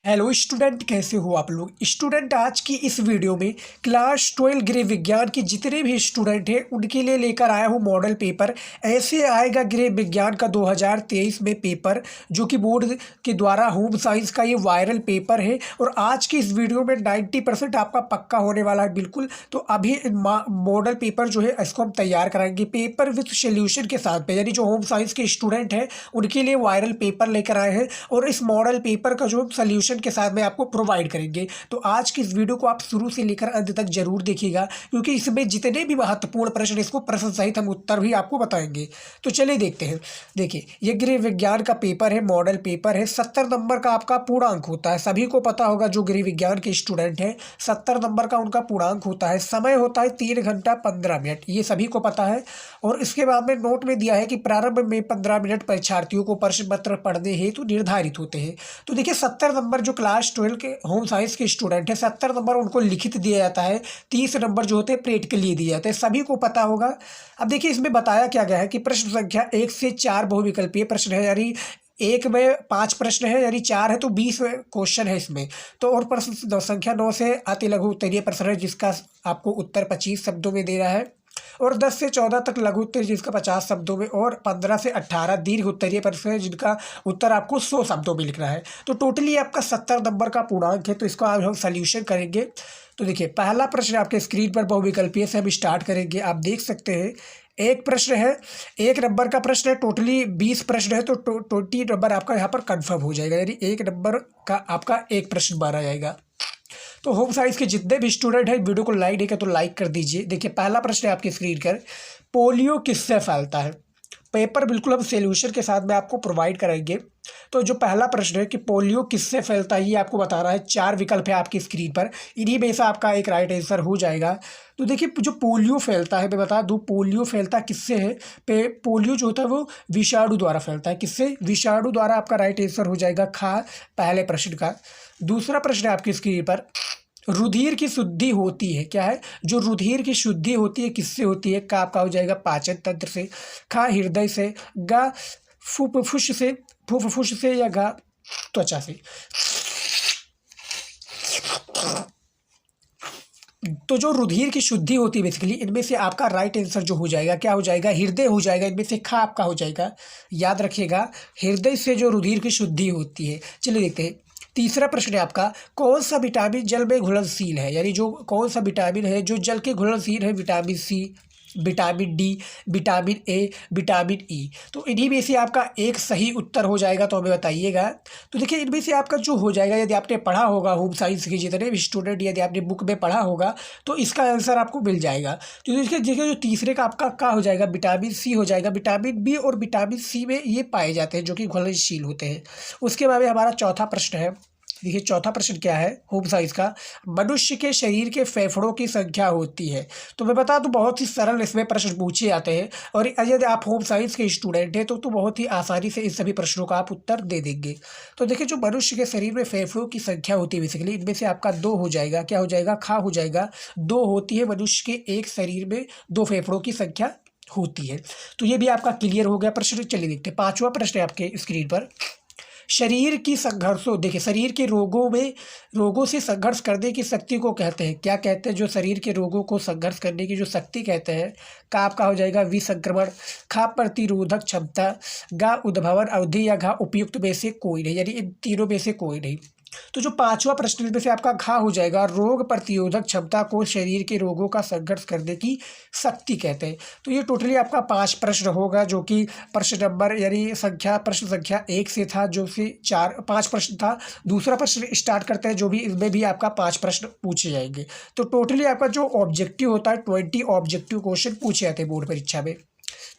Hello student, कैसे हो आप लोग। स्टूडेंट, आज की इस वीडियो में क्लास 12 गृह विज्ञान के जितने भी स्टूडेंट हैं उनके लिए लेकर आया हूँ मॉडल पेपर। ऐसे आएगा गृह विज्ञान का 2023 में पेपर, जो कि बोर्ड के द्वारा होम साइंस का ये वायरल पेपर है। और आज की इस वीडियो में 90% आपका पक्का होने वाला है बिल्कुल। तो अभी मॉडल पेपर जो है इसको हम तैयार कराएंगे पेपर विथ सोल्यूशन के साथ में, यानी जो होम साइंस के स्टूडेंट हैं उनके लिए वायरल पेपर लेकर आए हैं। और इस मॉडल पेपर का जो सोल्यूशन के साथ में आपको प्रोवाइड करेंगे। तो आज की इस वीडियो को आप शुरू से लेकर अंत तक जरूर देखिएगा, क्योंकि इसमें जितने भी महत्वपूर्ण प्रश्न इसको प्रश्न सहित हम उत्तर भी आपको बताएंगे। तो चलिए देखते हैं। देखिए, ये गृह विज्ञान का पेपर है, मॉडल पेपर है। 70 नंबर का आपका पूर्णांक होता है, सभी को पता होगा। जो गृह विज्ञान के स्टूडेंट हैं 70 नंबर का उनका पूर्णांक होता है। समय होता है 3 घंटा 15 मिनट, ये सभी को पता है। और इसके बाद में नोट में दिया है कि प्रारंभ में 15 मिनट परीक्षार्थियों को प्रश्न पत्र पढ़ने हेतु निर्धारित होते हैं। तो देखिए, 70 नंबर जो क्लास 12 के होम साइंस के स्टूडेंट है, 70 नंबर उनको लिखित दिया जाता है। 30 नंबर जो होते हैं प्रेट के लिए दिए जाते हैं, सभी को पता होगा। अब देखिए, इसमें बताया क्या गया है कि प्रश्न संख्या 1 से 4 बहुविकल्पीय प्रश्न है, यानी एक में 5 प्रश्न है, यानी 4 है तो 20 क्वेश्चन है इसमें। तो और प्रश्न संख्या 9 से अति लघु उत्तरीय प्रश्न है, जिसका आपको उत्तर 25 शब्दों में दे रहा है। और 10 से 14 तक लघु उत्तर, जिसका 50 शब्दों में। और 15 से 18 दीर्घ उत्तरीय प्रश्न है, जिनका उत्तर आपको 100 शब्दों में लिखना है। तो टोटली आपका 70 नंबर का पूर्णांक है। तो इसका आज हम सोल्यूशन करेंगे। तो देखिए, पहला प्रश्न आपके स्क्रीन पर बहुविकल्पीय से हम स्टार्ट करेंगे। आप देख सकते हैं एक प्रश्न है, 1 नंबर का प्रश्न है। टोटली 20 प्रश्न है, तो 20 नंबर आपका यहाँ पर कन्फर्म हो जाएगा, यानी 1 नंबर का आपका एक प्रश्न माना जाएगा। तो होम साइंस के जितने भी स्टूडेंट हैं वीडियो को लाइक नहीं किया तो लाइक कर दीजिए। देखिए, पहला प्रश्न है आपकी स्क्रीन पर, पोलियो किससे फैलता है। पेपर बिल्कुल हम सोल्यूशन के साथ में आपको प्रोवाइड कराएंगे। तो जो पहला प्रश्न है कि पोलियो किससे फैलता है, ये आपको बताना है। 4 विकल्प है आपकी स्क्रीन पर, इन्हीं में से आपका एक राइट आंसर हो जाएगा। तो देखिए, जो पोलियो फैलता है, मैं बता दूं पोलियो फैलता किससे है। पोलियो जो होता है वो विषाणु द्वारा फैलता है। किससे? विषाणु द्वारा। आपका राइट आंसर हो जाएगा खा, पहले प्रश्न का। दूसरा प्रश्न है आपकी स्क्रीन पर, रुधिर की शुद्धि होती है, क्या है, जो रुधिर की शुद्धि होती है किससे होती है। का आपका हो जाएगा पाचन तंत्र से, खा हृदय से, गा फुफ्फुस से, फुफ्फुस से, या गा त्वचा से। तो जो रुधिर की शुद्धि होती है बेसिकली, इनमें से आपका राइट आंसर जो हो जाएगा, क्या हो जाएगा, हृदय हो जाएगा। इनमें से खा आपका हो जाएगा। याद रखिएगा, हृदय से जो रुधिर की शुद्धि होती है। चलिए देखते हैं। तीसरा प्रश्न है आपका, कौन सा विटामिन जल में घुलनशील है, यानी जो कौन सा विटामिन है जो जल के घुलनशील है। Vitamin C, vitamin D, vitamin A, vitamin E. तो इन्हीं में से आपका एक सही उत्तर हो जाएगा, तो हमें बताइएगा। तो देखिए, इनमें से आपका जो हो जाएगा, यदि आपने पढ़ा होगा होम साइंस के जितने भी स्टूडेंट, यदि आपने बुक में पढ़ा होगा तो इसका आंसर आपको मिल जाएगा। तो इसके देखिए, जो तीसरे का आपका क्या हो जाएगा, विटामिन सी हो जाएगा। विटामिन बी और विटामिन सी में ये पाए जाते हैं, जो कि घुलनशील होते हैं। उसके बाद में हमारा चौथा प्रश्न है। देखिए, चौथा प्रश्न क्या है होम साइंस का, मनुष्य के शरीर के फेफड़ों की संख्या होती है। तो मैं बता दूं, बहुत ही सरल इसमें प्रश्न पूछे जाते हैं। और यदि आप होम साइंस के स्टूडेंट हैं तो बहुत ही आसानी से इन सभी प्रश्नों का आप उत्तर दे देंगे। तो देखिए, जो मनुष्य के शरीर में फेफड़ों की संख्या होती है बेसिकली, इनमें से आपका 2 हो जाएगा। क्या हो जाएगा, खा हो जाएगा। 2 होती है मनुष्य के एक शरीर में, 2 फेफड़ों की संख्या होती है। तो ये भी आपका क्लियर हो गया प्रश्न। चलिए देखते हैं, 5वां प्रश्न है आपके स्क्रीन पर, शरीर की संघर्षों, देखिए शरीर के रोगों से संघर्ष करने की शक्ति को कहते हैं, क्या कहते हैं, जो शरीर के रोगों को संघर्ष करने की जो शक्ति कहते हैं। का आपका हो जाएगा विसंक्रमण, खा प्रतिरोधक क्षमता, गा उद्भवन अवधि, या घा उपयुक्त में से कोई नहीं, यानी इन तीनों में से कोई नहीं। तो जो 5वां प्रश्न में से आपका घा हो जाएगा, रोग प्रतिरोधक क्षमता को शरीर के रोगों का संघर्ष करने की शक्ति कहते हैं। तो ये टोटली आपका 5 प्रश्न होगा, जो कि प्रश्न नंबर यानी प्रश्न संख्या 1 से था, जो से 5 प्रश्न था। दूसरा प्रश्न स्टार्ट करते हैं, जो भी इसमें भी आपका 5 प्रश्न पूछे जाएंगे। तो टोटली आपका जो ऑब्जेक्टिव होता है 20 ऑब्जेक्टिव क्वेश्चन पूछे जाते हैं बोर्ड परीक्षा में।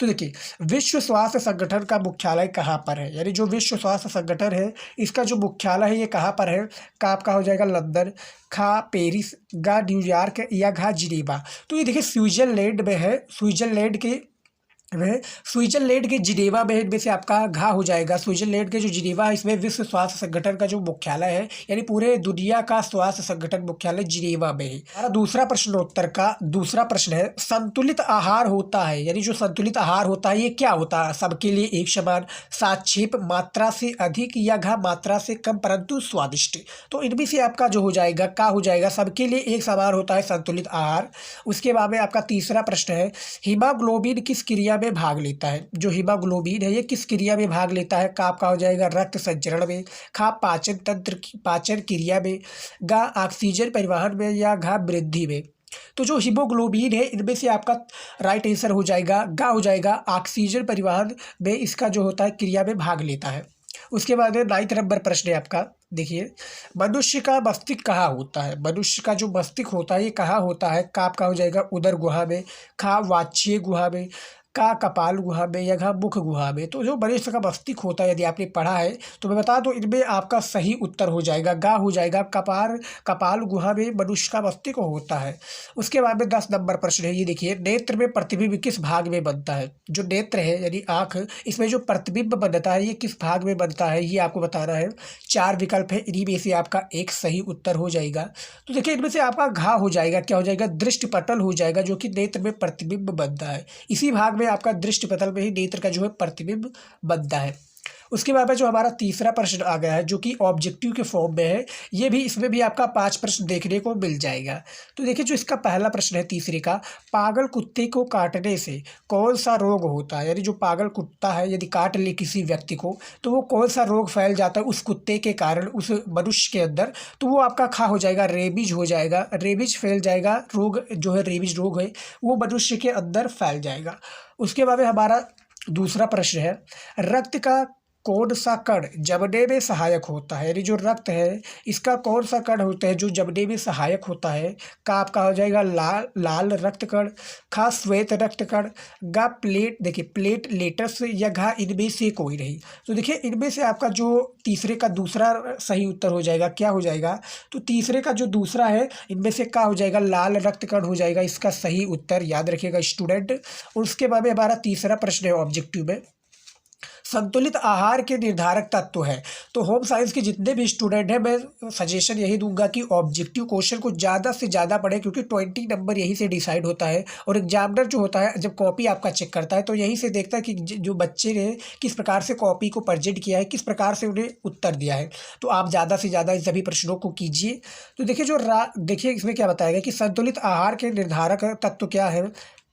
तो देखिए, विश्व स्वास्थ्य संगठन का मुख्यालय कहाँ पर है, यानी जो विश्व स्वास्थ्य संगठन है इसका जो मुख्यालय है ये कहाँ पर है। का आपका हो जाएगा लंदन, खा पेरिस, गा न्यूयॉर्क, या घा जिनेवा। तो ये देखिए, स्विट्जरलैंड में है। स्विट्जरलैंड के वह स्विट्जरलैंड के जिनेवा में, इनमें से आपका घा हो जाएगा। स्विट्जरलैंड के जो जिनेवा है, इसमें विश्व स्वास्थ्य संगठन का जो मुख्यालय है, यानी पूरे दुनिया का स्वास्थ्य संगठन मुख्यालय जिनेवा में है। हमारा दूसरा प्रश्नोत्तर का दूसरा प्रश्न है, संतुलित आहार होता है, यानी जो संतुलित आहार होता है ये क्या होता है? सबके लिए एक समान, सापेक्ष, मात्रा से अधिक या घा मात्रा से कम परंतु स्वादिष्ट। तो इनमें से आपका जो हो जाएगा का हो जाएगा, सबके लिए एक समान होता है संतुलित आहार। उसके बाद में आपका तीसरा प्रश्न है, हीमोग्लोबिन किस क्रिया में भाग लेता है? जो हीमोग्लोबिन है ये किस क्रिया में भाग लेता है? का आपका हो जाएगा रक्त संचरण में, खा पाचन तंत्र की पाचन क्रिया में, गा ऑक्सीजन परिवहन में, या घा वृद्धि में। तो जो हीमोग्लोबिन है इनमें से आपका राइट आंसर हो जाएगा गा हो जाएगा, ऑक्सीजन परिवहन में इसका जो होता है क्रिया में भाग लेता है। उसके बाद 9 नंबर प्रश्न है आपका, देखिए, मनुष्य का मस्तिष्क कहाँ होता है? मनुष्य का जो मस्तिष्क होता है ये कहाँ होता है? का आपका हो जाएगा उदर गुहा में, खा वाच्य गुहा में, का कपाल गुहा में, या घा मुख गुहा में। तो जो मनुष्य का मस्तिष्क होता है, यदि आपने पढ़ा है तो मैं बता दूं इनमें आपका सही उत्तर हो जाएगा गा हो जाएगा, कपाल गुहा में मनुष्य का मस्तिष्क होता है। उसके बाद में 10 नंबर प्रश्न है, ये देखिए, नेत्र में प्रतिबिंब किस भाग में बनता है? जो नेत्र है यानी आँख, इसमें जो प्रतिबिंब बनता है ये किस भाग में बनता है ये आपको बताना है। 4 विकल्प है, इन्हीं में से आपका एक सही उत्तर हो जाएगा। तो देखिए इनमें से आपका घा हो जाएगा, क्या हो जाएगा, दृष्टिपटल हो जाएगा, जो कि नेत्र में प्रतिबिंब बनता है। इसी भाग में आपका दृष्टिपटल में ही नेत्र का जो है प्रतिबिंब बनता है। उसके बाद में जो हमारा तीसरा प्रश्न आ गया है, जो कि ऑब्जेक्टिव के फॉर्म में है, ये भी इसमें भी आपका 5 प्रश्न देखने को मिल जाएगा। तो देखिए जो इसका पहला प्रश्न है तीसरे का, पागल कुत्ते को काटने से कौन सा रोग होता है? यानी जो पागल कुत्ता है यदि काट ले किसी व्यक्ति को तो वो कौन सा रोग फैल जाता है उस कुत्ते के कारण उस मनुष्य के अंदर? तो वो आपका खा हो जाएगा, रेबीज हो जाएगा, रेबीज फैल जाएगा, रोग जो है रेबीज रोग है वो मनुष्य के अंदर फैल जाएगा। उसके बाद में हमारा दूसरा प्रश्न है, रक्त का कौन सा कण जमने में सहायक होता है? यानी जो रक्त है इसका कौन सा कण होता है जो जमने में सहायक होता है? का आपका हो जाएगा लाल रक्त कण, खा श्वेत रक्त कण, गा प्लेट, देखिए प्लेटलेट्स, या घा इनमें से कोई नहीं। तो देखिए इनमें से आपका जो तीसरे का दूसरा सही उत्तर हो जाएगा, क्या हो जाएगा, तो तीसरे का जो दूसरा है इनमें से का हो जाएगा, लाल रक्त कण हो जाएगा इसका सही उत्तर, याद रखिएगा स्टूडेंट। उसके बाद में हमारा तीसरा प्रश्न है ऑब्जेक्टिव में, संतुलित आहार के निर्धारक तत्व है। तो होम साइंस के जितने भी स्टूडेंट हैं मैं सजेशन यही दूंगा कि ऑब्जेक्टिव क्वेश्चन को ज़्यादा से ज़्यादा पढ़ें, क्योंकि 20 नंबर यहीं से डिसाइड होता है। और एग्जामिनर जो होता है जब कॉपी आपका चेक करता है तो यहीं से देखता है कि जो बच्चे ने किस प्रकार से कॉपी को प्रेजेंट किया है, किस प्रकार से उन्हें उत्तर दिया है। तो आप ज़्यादा से ज़्यादा इन सभी प्रश्नों को कीजिए। तो देखिए देखिए इसमें क्या बताएगा कि संतुलित आहार के निर्धारक तत्व क्या है?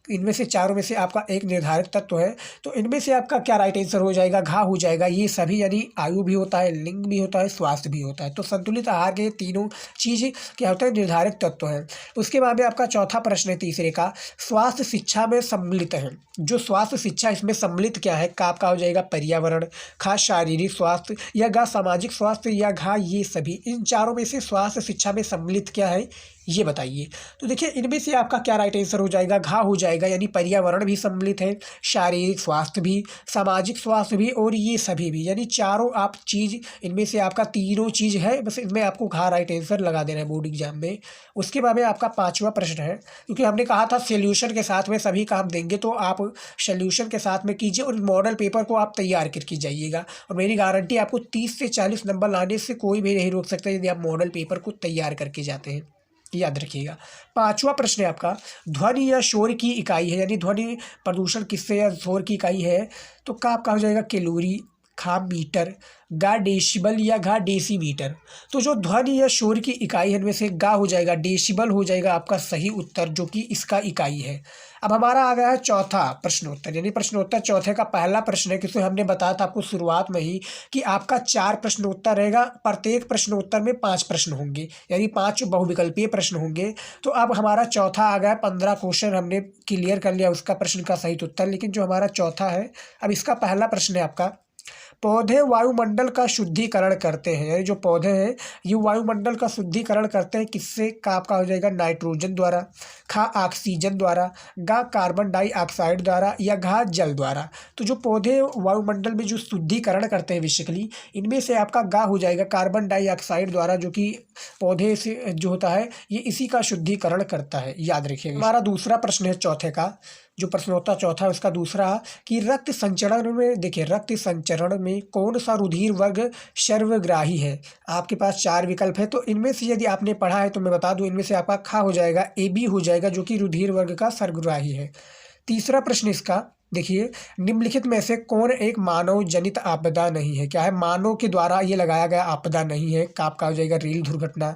इनमें से चारों में से आपका एक निर्धारित तत्व है। तो इनमें से आपका क्या राइट आंसर हो जाएगा, घा हो जाएगा। ये सभी यानी आयु भी होता है, लिंग भी होता है, स्वास्थ्य भी होता है। तो संतुलित आहार के तीनों चीज़ क्या होता है, निर्धारित तत्व है। उसके बाद में आपका चौथा प्रश्न है तीसरे का, स्वास्थ्य शिक्षा में सम्मिलित है। जो स्वास्थ्य शिक्षा इसमें सम्मिलित क्या है? का आपका हो जाएगा पर्यावरण, खा शारीरिक स्वास्थ्य, या गा सामाजिक स्वास्थ्य, या घा ये सभी। इन चारों में से स्वास्थ्य शिक्षा में सम्मिलित क्या है ये बताइए। तो देखिए इनमें से आपका क्या राइट आंसर हो जाएगा, घा हो जाएगा, यानी पर्यावरण भी सम्मिलित है, शारीरिक स्वास्थ्य भी, सामाजिक स्वास्थ्य भी, और ये सभी भी, यानी चारों आप चीज़ इनमें से आपका तीनों चीज़ है। बस इनमें आपको घा राइट आंसर लगा देना है बोर्ड एग्जाम में। उसके बाद में आपका पांचवा प्रश्न है, क्योंकि हमने कहा था सोल्यूशन के साथ में सभी काम देंगे, तो आप सोल्यूशन के साथ में कीजिए और मॉडल पेपर को आप तैयार करके जाइएगा। और मेरी गारंटी आपको 30 से 40 नंबर लाने से कोई भी नहीं रोक सकता यदि आप मॉडल पेपर को तैयार करके जाते हैं, याद रखिएगा। पांचवा प्रश्न है आपका, ध्वनि या शोर की इकाई है, यानी ध्वनि प्रदूषण किससे या शोर की इकाई है? तो का आपका हो जाएगा कैलोरी, खा मीटर, गा डेसिबल, या घा डेसीमीटर। तो जो ध्वनि या शोर की इकाई है इनमें से गा हो जाएगा, डेसिबल हो जाएगा आपका सही उत्तर, जो कि इसका इकाई है। अब हमारा आ गया है चौथा प्रश्नोत्तर, यानी प्रश्नोत्तर चौथे का पहला प्रश्न है, क्योंकि हमने बताया था आपको शुरुआत में ही कि आपका 4 प्रश्नोत्तर रहेगा, प्रत्येक प्रश्नोत्तर में 5 प्रश्न होंगे, यानी 5 बहुविकल्पीय प्रश्न होंगे। तो अब हमारा चौथा आ गया, 15 क्वेश्चन हमने क्लियर कर लिया उसका प्रश्न का सही उत्तर। लेकिन जो हमारा चौथा है, अब इसका पहला प्रश्न है आपका, पौधे वायुमंडल का शुद्धिकरण करते हैं, यानी जो पौधे हैं ये वायुमंडल का शुद्धिकरण करते हैं किससे? का आपका हो जाएगा नाइट्रोजन द्वारा, खा ऑक्सीजन द्वारा, गा कार्बन डाइऑक्साइड द्वारा, या घा जल द्वारा। तो जो पौधे वायुमंडल में जो शुद्धिकरण करते हैं बेसिकली, इनमें से आपका गा हो जाएगा कार्बन डाइऑक्साइड द्वारा, जो कि पौधे से जो होता है ये इसी का शुद्धिकरण करता है, याद रखिएगा। हमारा दूसरा प्रश्न है चौथे का, जो प्रश्नोत्तर चौथा है उसका दूसरा कि रक्त संचरण में, देखिए रक्त संचरण में कौन सा रुधिर वर्ग सर्वग्राही है। आपके पास 4 विकल्प है, तो इनमें से यदि आपने पढ़ा है तो मैं बता दूं, इनमें से आपका खा हो जाएगा, AB हो जाएगा, जो कि रुधिर वर्ग का सर्वग्राही है। तीसरा प्रश्न इसका देखिए, निम्नलिखित में से कौन एक मानव जनित आपदा नहीं है। क्या है, मानव के द्वारा ये लगाया गया आपदा नहीं है। का हो जाएगा रेल दुर्घटना,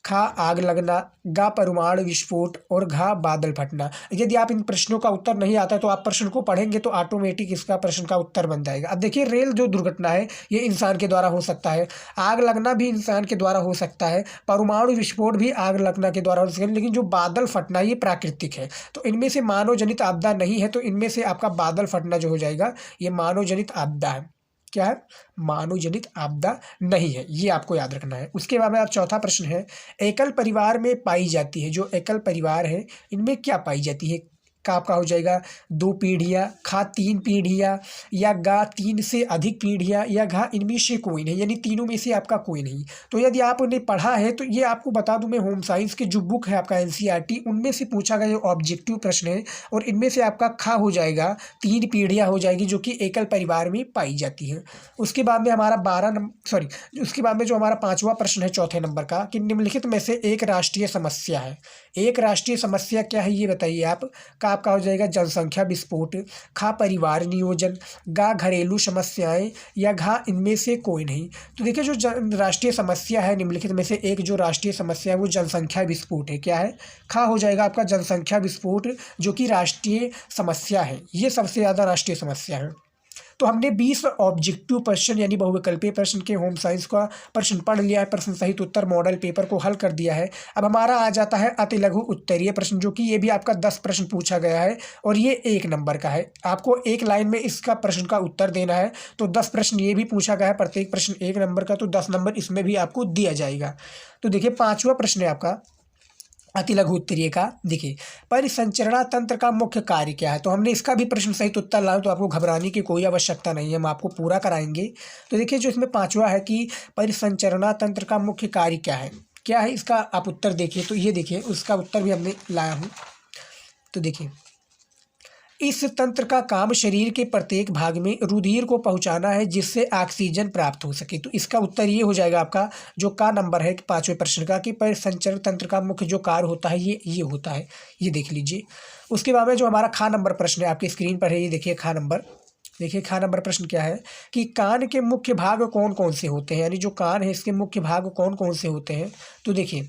खा आग लगना, गा परमाणु विस्फोट और घा बादल फटना। यदि आप इन प्रश्नों का उत्तर नहीं आता तो आप प्रश्न को पढ़ेंगे तो ऑटोमेटिक इसका प्रश्न का उत्तर बन जाएगा। अब देखिए, रेल जो दुर्घटना है ये इंसान के द्वारा हो सकता है, आग लगना भी इंसान के द्वारा हो सकता है, परमाणु विस्फोट भी आग लगना के द्वारा हो सकता है, लेकिन जो बादल फटना ये प्राकृतिक है। तो इनमें से मानव जनित आपदा नहीं है, तो इनमें से आपका बादल फटना जो हो जाएगा ये मानव जनित आपदा है। क्या है, मानव जनित आपदा नहीं है, ये आपको याद रखना है। उसके बाद में आप चौथा प्रश्न है, एकल परिवार में पाई जाती है, जो एकल परिवार है इनमें क्या पाई जाती है। का आपका हो जाएगा 2 पीढ़ियाँ, खा 3 पीढ़ियाँ, या गा 3 से अधिक पीढ़ियाँ, या घा इनमें से कोई नहीं, यानी तीनों में से आपका कोई नहीं। तो यदि आपने पढ़ा है तो ये आपको बता दूं मैं, होम साइंस के जो बुक है आपका NCERT उनमें से पूछा गया ऑब्जेक्टिव प्रश्न है, और इनमें से आपका खा हो जाएगा 3 पीढ़ियाँ हो जाएगी, जो कि एकल परिवार में पाई जाती है। उसके बाद में हमारा उसके बाद में जो हमारा 5वां प्रश्न है चौथे नंबर का, कि निम्नलिखित में से एक राष्ट्रीय समस्या है। एक राष्ट्रीय समस्या क्या है ये बताइए आप। का आपका हो जाएगा जनसंख्या विस्फोट, खा परिवार नियोजन, गा घरेलू समस्याएं, या घा इनमें से कोई नहीं। तो देखिए, जो राष्ट्रीय समस्या है निम्नलिखित में से एक जो राष्ट्रीय समस्या है वो जनसंख्या विस्फोट है। क्या है, खा हो जाएगा आपका जनसंख्या विस्फोट, जो कि राष्ट्रीय समस्या है, ये सबसे ज़्यादा राष्ट्रीय समस्या है। तो हमने 20 ऑब्जेक्टिव प्रश्न यानी बहुविकल्पीय प्रश्न के होम साइंस का प्रश्न पढ़ लिया है, प्रश्न सहित उत्तर मॉडल पेपर को हल कर दिया है। अब हमारा आ जाता है अति लघु उत्तरीय प्रश्न, जो कि ये भी आपका 10 प्रश्न पूछा गया है और ये 1 नंबर का है। आपको 1 लाइन में इसका प्रश्न का उत्तर देना है, तो 10 प्रश्न ये भी पूछा गया है, प्रत्येक प्रश्न 1 नंबर का, तो 10 नंबर इसमें भी आपको दिया जाएगा। तो देखिए, 5वां प्रश्न है आपका अति लघु उत्तरीय का। देखिए, परिसंचरणा तंत्र का मुख्य कार्य क्या है। तो हमने इसका भी प्रश्न सहित उत्तर लाया, तो आपको घबराने की कोई आवश्यकता नहीं है, हम आपको पूरा कराएंगे। तो देखिए, जो इसमें 5वां है कि परिसंचरणा तंत्र का मुख्य कार्य क्या है, क्या है इसका आप उत्तर देखिए। तो ये देखिए, उसका उत्तर भी हमने लाया हूँ। तो देखिए, इस तंत्र का काम शरीर के प्रत्येक भाग में रुधिर को पहुंचाना है, जिससे ऑक्सीजन प्राप्त हो सके। तो इसका उत्तर ये हो जाएगा आपका जो का नंबर है 5वें प्रश्न का, कि परिसंचरण तंत्र का मुख्य जो कार्य होता है ये होता है, ये देख लीजिए। उसके बाद में जो हमारा खा नंबर प्रश्न है आपकी स्क्रीन पर है, ये देखिए खा नंबर। देखिए, खा नंबर प्रश्न क्या है कि कान के मुख्य भाग कौन कौन से होते हैं, यानी जो कान है इसके मुख्य भाग कौन कौन से होते हैं। तो देखिए,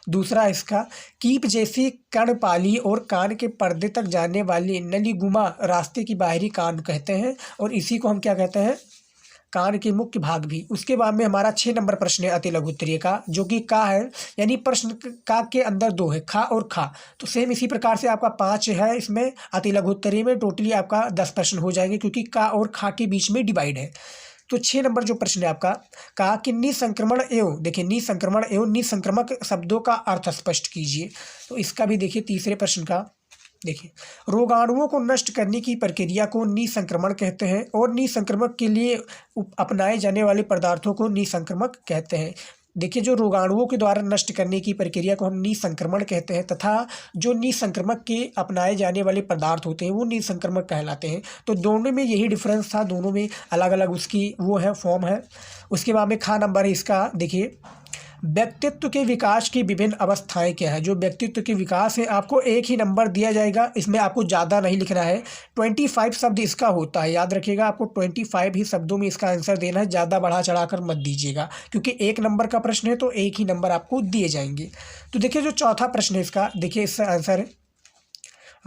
दूसरा इसका कीप जैसी कर्णपाली और कान के पर्दे तक जाने वाली नलीगुमा रास्ते की बाहरी कान कहते हैं, और इसी को हम क्या कहते हैं, कान के मुख्य भाग भी। उसके बाद में हमारा 6 नंबर प्रश्न है अति लघु उत्तरीय का, जो कि का है, यानी प्रश्न का के अंदर 2 है, खा और खा। तो सेम इसी प्रकार से आपका 5 है इसमें अति लघु उत्तरीय में, टोटली आपका 10 प्रश्न हो जाएंगे, क्योंकि का और खा के बीच में डिवाइड है। तो 6 नंबर जो प्रश्न है आपका, कहा कि निसंक्रमण एवं, देखिए निसंक्रमण एवं निसंक्रमक शब्दों का अर्थ स्पष्ट कीजिए। तो इसका भी देखिए तीसरे प्रश्न का, देखिए रोगाणुओं को नष्ट करने की प्रक्रिया को निसंक्रमण कहते हैं, और निसंक्रमक के लिए अपनाए जाने वाले पदार्थों को निसंक्रमक कहते हैं। देखिए, जो रोगाणुओं के द्वारा नष्ट करने की प्रक्रिया को हम निसंक्रमण कहते हैं, तथा जो निसंक्रमक के अपनाए जाने वाले पदार्थ होते हैं वो निसंक्रमक कहलाते हैं। तो दोनों में यही डिफरेंस था, दोनों में अलग अलग उसकी वो है फॉर्म है। उसके बाद में खा नंबर है इसका, देखिए व्यक्तित्व के विकास की विभिन्न अवस्थाएं क्या है। जो व्यक्तित्व के विकास है आपको 1 ही नंबर दिया जाएगा, इसमें आपको ज़्यादा नहीं लिखना है। 25 शब्द इसका होता है, याद रखिएगा, आपको 25 ही शब्दों में इसका आंसर देना है, ज़्यादा बढ़ा चढ़ाकर मत दीजिएगा, क्योंकि 1 नंबर का प्रश्न है तो 1 ही नंबर आपको दिए जाएंगे। तो देखिए, जो चौथा प्रश्न है इसका, देखिए इसका आंसर है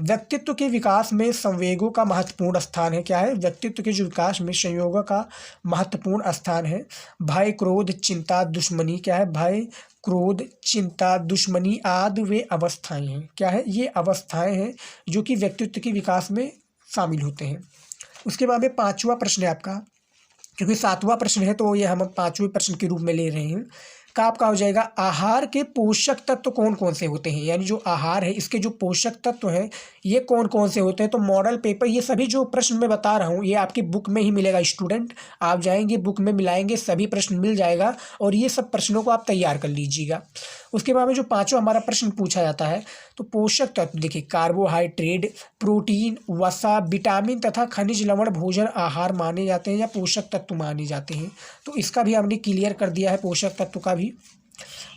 व्यक्तित्व के विकास में संवेगों का महत्वपूर्ण स्थान है। क्या है, व्यक्तित्व के जो विकास में संयोगों का महत्वपूर्ण स्थान है। भय, क्रोध, चिंता, दुश्मनी, क्या है, भय, क्रोध, चिंता, दुश्मनी आदि वे अवस्थाएं हैं। क्या है, ये अवस्थाएं हैं जो कि व्यक्तित्व के विकास में शामिल होते हैं। उसके बाद में 5वां प्रश्न है आपका, क्योंकि 7वां प्रश्न है तो ये हम 5वें प्रश्न के रूप में ले रहे हैं। का आपका हो जाएगा आहार के पोषक तत्व कौन कौन से होते हैं, यानी जो आहार है इसके जो पोषक तत्व हैं ये कौन कौन से होते हैं। तो मॉडल पेपर, ये सभी जो प्रश्न मैं बता रहा हूँ ये आपकी बुक में ही मिलेगा स्टूडेंट, आप जाएंगे बुक में मिलाएंगे, सभी प्रश्न मिल जाएगा और ये सब प्रश्नों को आप तैयार कर लीजिएगा। उसके बाद में जो पांचवा हमारा प्रश्न पूछा जाता है, तो पोषक तत्व देखिए कार्बोहाइड्रेट, प्रोटीन, वसा, विटामिन तथा खनिज लवण भोजन आहार माने जाते हैं या पोषक तत्व माने जाते हैं। तो इसका भी हमने क्लियर कर दिया है पोषक तत्व का भी।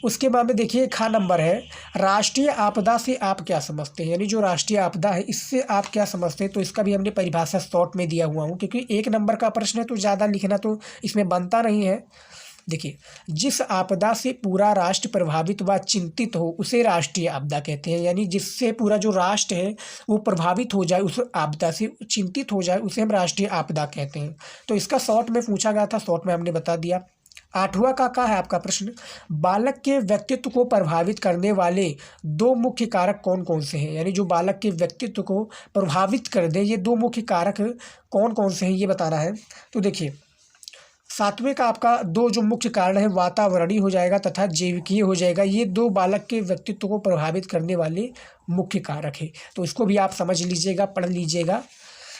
उसके बाद में देखिए खा नंबर है राष्ट्रीय आपदा से आप क्या समझते हैं, यानी जो राष्ट्रीय आपदा है इससे आप क्या समझते हैं। तो इसका भी हमने परिभाषा शॉर्ट में दिया हुआ हूँ, क्योंकि एक नंबर का प्रश्न है तो ज़्यादा लिखना तो इसमें बनता नहीं है। देखिए जिस आपदा से पूरा राष्ट्र प्रभावित व चिंतित हो उसे राष्ट्रीय आपदा कहते हैं, यानी जिससे पूरा जो राष्ट्र है वो प्रभावित हो जाए, उस आपदा से चिंतित हो जाए, उसे हम राष्ट्रीय आपदा कहते हैं। तो इसका शॉर्ट में पूछा गया था, शॉर्ट में हमने बता दिया। आठवां का है आपका प्रश्न, बालक के व्यक्तित्व को प्रभावित करने वाले दो मुख्य कारक कौन कौन से हैं, यानी जो बालक के व्यक्तित्व को प्रभावित कर दे ये दो मुख्य कारक कौन कौन से हैं ये बताना है। तो देखिए सातवें का आपका दो जो मुख्य कारण है वातावरणीय हो जाएगा तथा जैविकीय हो जाएगा, ये दो बालक के व्यक्तित्व को प्रभावित करने वाले मुख्य कारक है। तो इसको भी आप समझ लीजिएगा, पढ़ लीजिएगा।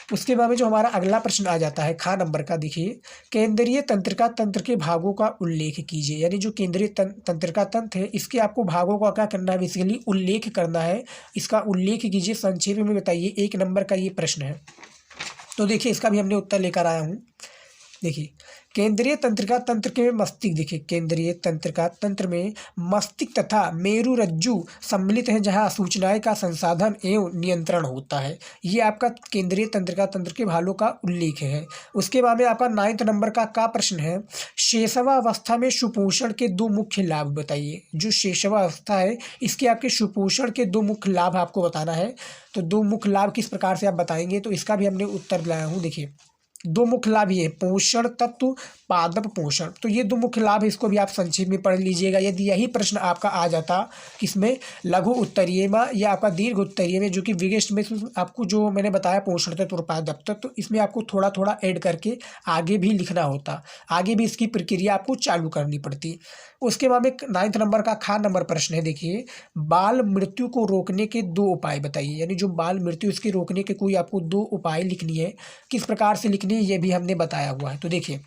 उसके बाद में जो हमारा अगला प्रश्न आ जाता है खा नंबर का, देखिए केंद्रीय तंत्रिका तंत्र के भागों का उल्लेख कीजिए, यानी जो केंद्रीय तंत्रिका तंत्र है इसके आपको भागों का क्या करना है, बेसिकली उल्लेख करना है। इसका उल्लेख कीजिए, संक्षेप में बताइए। एक नंबर का ये प्रश्न है। तो देखिए इसका भी हमने उत्तर लेकर आया हूँ। देखिए केंद्रीय तंत्रिका तंत्र के मस्तिष्क, देखिए केंद्रीय तंत्रिका तंत्र में मस्तिष्क तथा मेरुरज्जु सम्मिलित हैं जहां सूचनाएं का संसाधन एवं नियंत्रण होता है। ये आपका केंद्रीय तंत्रिका तंत्र के भागों का उल्लेख है। उसके बाद में आपका 9 नंबर का प्रश्न है शैशवावस्था में सुपोषण के दो मुख्य लाभ बताइए। जो शैशवावस्था है इसके आपके सुपोषण के दो मुख्य लाभ आपको बताना है। तो दो मुख्य लाभ किस प्रकार से आप बताएंगे, तो इसका भी हमने उत्तर लाया हूँ। देखिए दो मुख्य लाभ ये पोषण तत्व, पादप पोषण, तो ये दो मुख्य लाभ, इसको भी आप संक्षेप में पढ़ लीजिएगा। यदि यही प्रश्न आपका आ जाता किसमें, लघु उत्तरीय में या आपका दीर्घ उत्तरीय में, जो कि विशिष्ट में आपको जो मैंने बताया पोषण तत्व और पादप तत्व, तो इसमें आपको थोड़ा थोड़ा ऐड करके आगे भी लिखना होता, आगे भी इसकी प्रक्रिया आपको चालू करनी पड़ती। उसके बाद में 9 नंबर का खा नंबर प्रश्न है। देखिए बाल मृत्यु को रोकने के दो उपाय बताइए, यानी जो बाल मृत्यु इसके रोकने के कोई आपको दो उपाय लिखनी है। किस प्रकार से लिखनी है ये भी हमने बताया हुआ है। तो देखिए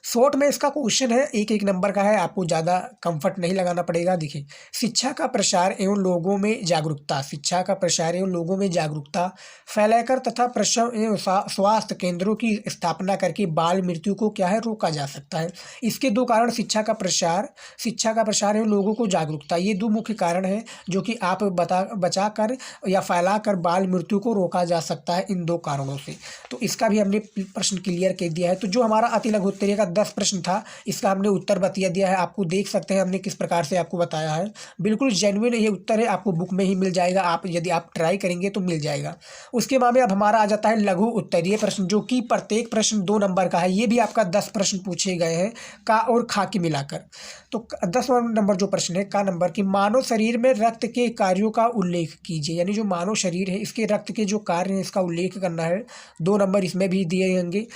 शॉर्ट में इसका क्वेश्चन है, एक नंबर का है, आपको ज़्यादा कंफर्ट नहीं लगाना पड़ेगा। देखिए शिक्षा का प्रसार एवं लोगों में जागरूकता, शिक्षा का प्रसार एवं लोगों में जागरूकता फैलाकर तथा प्रसव एवं स्वास्थ्य केंद्रों की स्थापना करके बाल मृत्यु को क्या है रोका जा सकता है। इसके दो कारण शिक्षा का प्रसार एवं लोगों को जागरूकता, ये दो मुख्य कारण हैं जो कि आप बचाकर या फैलाकर बाल मृत्यु को रोका जा सकता है इन दो कारणों से। तो इसका भी हमने प्रश्न क्लियर कर दिया है। तो जो हमारा अति लघु उत्तरीय का 10 प्रश्न था इसका हमने उत्तर बता दिया है। आपको देख सकते हैं हमने किस प्रकार से आपको बताया है, बिल्कुल जेन्युइन ये उत्तर है, आपको बुक में ही मिल जाएगा। आप यदि आप ट्राई करेंगे तो मिल जाएगा। उसके बाद में अब हमारा आ जाता है लघु उत्तरीय प्रश्न, जो कि प्रत्येक प्रश्न 2 नंबर का है। ये भी आपका 10 प्रश्न पूछे गए हैं का और खा के मिलाकर। तो 10 नंबर जो प्रश्न है का नंबर की मानव शरीर में रक्त के कार्यों का उल्लेख कीजिए, यानी जो मानव शरीर है इसके रक्त के जो कार्य हैं इसका उल्लेख करना है। 2 नंबर इसमें भी दिए होंगे।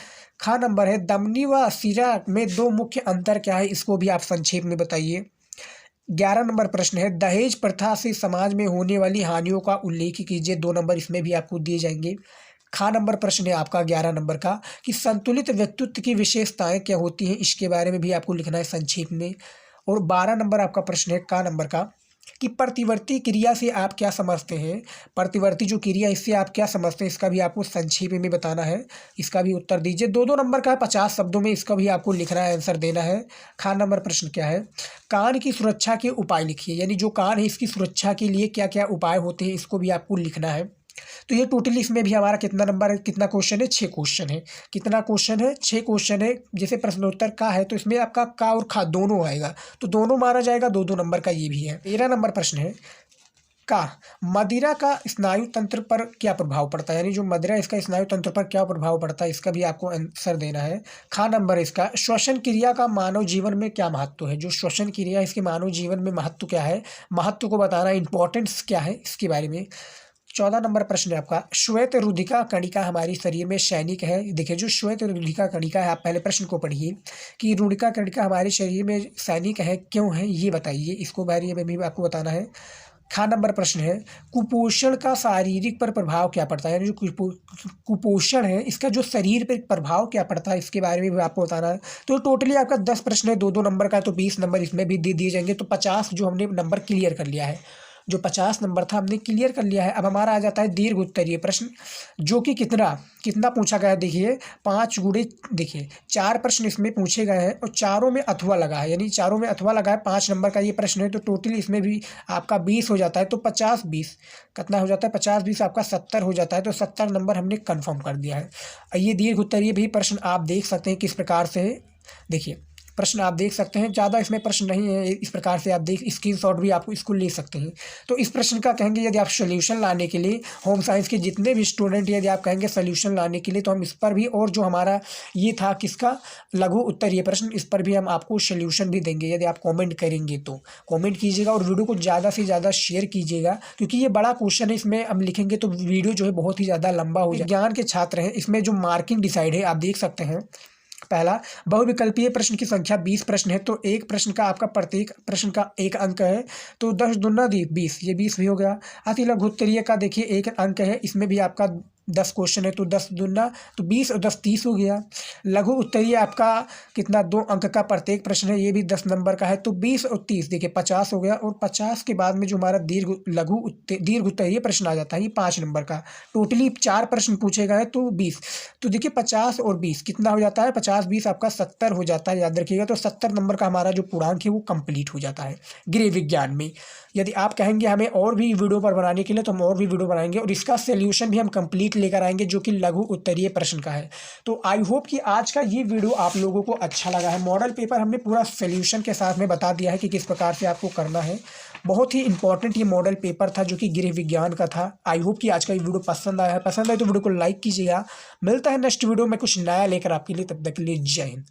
खा नंबर है धमनी व शिरा में दो मुख्य अंतर क्या है, इसको भी आप संक्षेप में बताइए। 11 नंबर प्रश्न है दहेज प्रथा से समाज में होने वाली हानियों का उल्लेख कीजिए। 2 नंबर इसमें भी आपको दिए जाएंगे। खा नंबर प्रश्न है आपका 11 नंबर का कि संतुलित व्यक्तित्व की विशेषताएं क्या होती हैं, इसके बारे में भी आपको लिखना है संक्षेप में। और 12 नंबर आपका प्रश्न है का नंबर का कि प्रतिवर्ती क्रिया से आप क्या समझते हैं, प्रतिवर्ती जो क्रिया इससे आप क्या समझते हैं, इसका भी आपको संक्षेप में बताना है। इसका भी उत्तर दीजिए। 2 नंबर का है 50 शब्दों में, इसका भी आपको लिखना है, आंसर देना है। खा नंबर प्रश्न क्या है कान की सुरक्षा के उपाय लिखिए, यानी जो कान है इसकी सुरक्षा के लिए क्या क्या उपाय होते हैं, इसको भी आपको लिखना है। तो ये टोटली इसमें भी हमारा कितना नंबर है, कितना क्वेश्चन है, 6 क्वेश्चन है। कितना क्वेश्चन है, 6 क्वेश्चन है। जैसे प्रश्नोत्तर का है तो इसमें आपका का और खा दोनों आएगा, तो दोनों मारा जाएगा। 2 नंबर का ये भी है। 13 नंबर प्रश्न है का मदिरा का स्नायु तंत्र पर क्या प्रभाव पड़ता है, यानी जो मदिरा इसका स्नायु तंत्र पर क्या प्रभाव पड़ता है, इसका भी आपको आंसर देना है। खा नंबर इसका श्वसन क्रिया का मानव जीवन में क्या महत्व है, जो श्वसन क्रिया इसके मानव जीवन में महत्व क्या है, महत्व को बताना, इंपॉर्टेंस क्या है इसके बारे में। 14 नंबर प्रश्न है आपका श्वेत रुधिका कणिका हमारे शरीर में सैनिक है। देखिए जो श्वेत रुधिका कणिका है, आप पहले प्रश्न को पढ़िए कि रुधिका कणिका हमारे शरीर में सैनिक है, क्यों है ये बताइए, इसको बारे में भी आपको बताना है। नंबर प्रश्न है, कुपोषण का शारीरिक पर प्रभाव क्या पड़ता है, यानी जो कुपोषण है इसका जो शरीर पर प्रभाव क्या पड़ता है इसके बारे में भी आपको बताना है। तो टोटली आपका 10 प्रश्न है, 2-2 नंबर का, तो 20 नंबर इसमें भी दे दिए जाएंगे। तो 50 जो हमने नंबर क्लियर कर लिया है, जो 50 नंबर था हमने क्लियर कर लिया है। अब हमारा आ जाता है दीर्घ उत्तरीय प्रश्न, जो कि कितना पूछा गया है। देखिए 5 गुणे, देखिए 4 प्रश्न इसमें पूछे गए हैं और चारों में अथवा लगा है, यानी चारों में अथवा लगा है। 5 नंबर का ये प्रश्न है, तो टोटली इसमें भी आपका 20 हो जाता है। तो 50-20 कितना हो जाता है, 50-20 आपका 70 हो जाता है। तो 70 नंबर हमने कन्फर्म कर दिया है। ये दीर्घ उत्तरीय भी प्रश्न आप देख सकते हैं किस प्रकार से है। देखिए प्रश्न आप देख सकते हैं, ज़्यादा इसमें प्रश्न नहीं है, इस प्रकार से आप देख स्क्रीनशॉट भी आपको इसको ले सकते हैं। तो इस प्रश्न का कहेंगे यदि आप सोल्यूशन लाने के लिए, होम साइंस के जितने भी स्टूडेंट यदि आप कहेंगे सोल्यूशन लाने के लिए, तो हम इस पर भी, और जो हमारा ये था किसका, लघु उत्तरीय प्रश्न, इस पर भी हम आपको सोल्यूशन भी देंगे यदि आप कॉमेंट करेंगे। तो कॉमेंट कीजिएगा और वीडियो को ज़्यादा से ज़्यादा शेयर कीजिएगा, क्योंकि ये बड़ा क्वेश्चन है, इसमें हम लिखेंगे तो वीडियो जो है बहुत ही ज़्यादा लंबा हो जाए। ज्ञान के छात्र हैं, इसमें जो मार्किंग डिसाइड है आप देख सकते हैं। पहला, बहुविकल्पीय प्रश्न की संख्या 20 प्रश्न है, तो एक प्रश्न का आपका प्रत्येक प्रश्न का 1 अंक है, तो 10 दूना 20, ये 20 भी हो गया। अति लघु उत्तरीय का देखिए 1 अंक है, इसमें भी आपका 10 क्वेश्चन है, तो 10 दूना तो 20 और 10 30 हो गया। लघु उत्तरीय आपका कितना, 2 अंक का प्रत्येक प्रश्न है, ये भी 10 नंबर का है, तो 20 और 30 देखिए 50 हो गया। और 50 के बाद में जो हमारा दीर्घ उत्तरीय प्रश्न आ जाता है, ये 5 नंबर का। टोटली 4 प्रश्न पूछे गए तो 20, तो देखिए 50 और 20 कितना हो जाता है, 50-20 आपका 70 हो जाता है, याद रखिएगा। तो 70 नंबर का हमारा जो पूर्णांक है वो कंप्लीट हो जाता है गृह विज्ञान में। यदि आप कहेंगे हमें और भी वीडियो पर बनाने के लिए, तो हम और भी वीडियो बनाएंगे और इसका सोल्यूशन भी हम कंप्लीट लेकर आएंगे, जो कि लघु उत्तरीय प्रश्न का है। तो आई होप कि आज का ये वीडियो आप लोगों को अच्छा लगा है। मॉडल पेपर हमने पूरा सोल्यूशन के साथ में बता दिया है कि किस प्रकार से आपको करना है। बहुत ही इंपॉर्टेंट ये मॉडल पेपर था, जो कि गृह विज्ञान का था। आई होप कि आज का ये वीडियो पसंद आया है। पसंद आए तो वीडियो को लाइक कीजिएगा। मिलता है नेक्स्ट वीडियो में कुछ नया लेकर आपके लिए, तब तक के लिए जय हिंद।